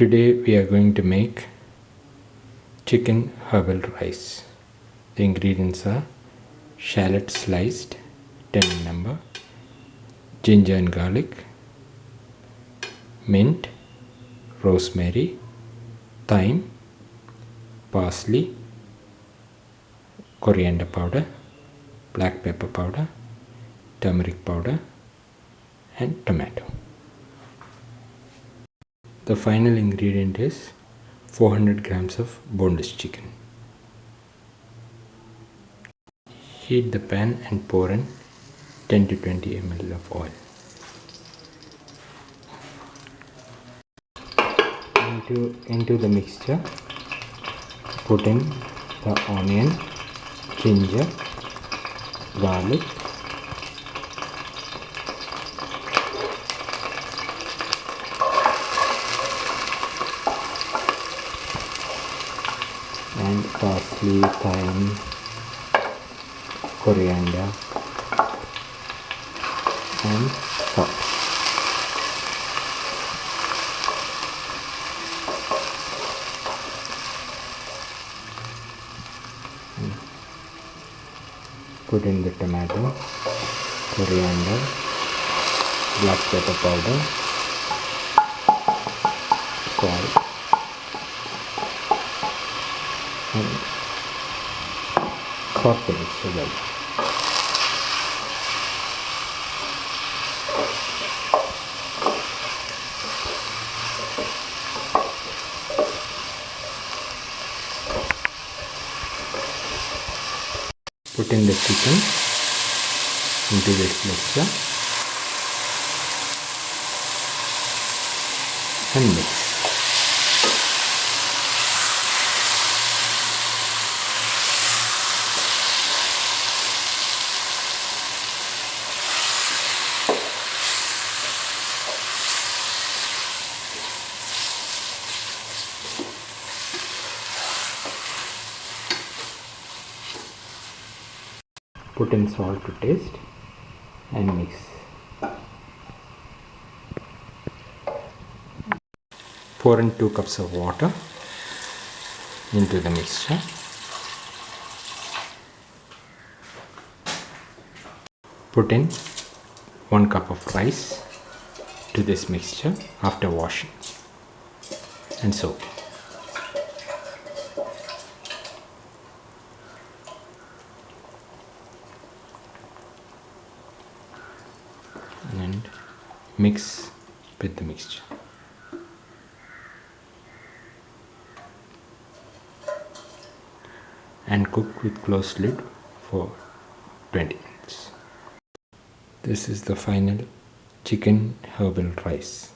Today we are going to make chicken herbal rice. The ingredients are shallot sliced 10 in number, ginger and garlic, mint, rosemary, thyme, parsley, coriander powder, black pepper powder, turmeric powder and tomato. The final ingredient is 400 grams of boneless chicken. Heat the pan and pour in 10 to 20 ml of oil. Into the mixture, put in the onion, ginger, garlic, and parsley, thyme, coriander and salt. Put in the tomato, coriander, black pepper powder, salt and saute it well. Put in the chicken into this mixture and mix. Put in salt to taste and mix. Pour in 2 cups of water into the mixture. Put in 1 cup of rice to this mixture after washing and soak. And mix with the mixture. And cook with closed lid for 20 minutes. This is the final chicken herbal rice.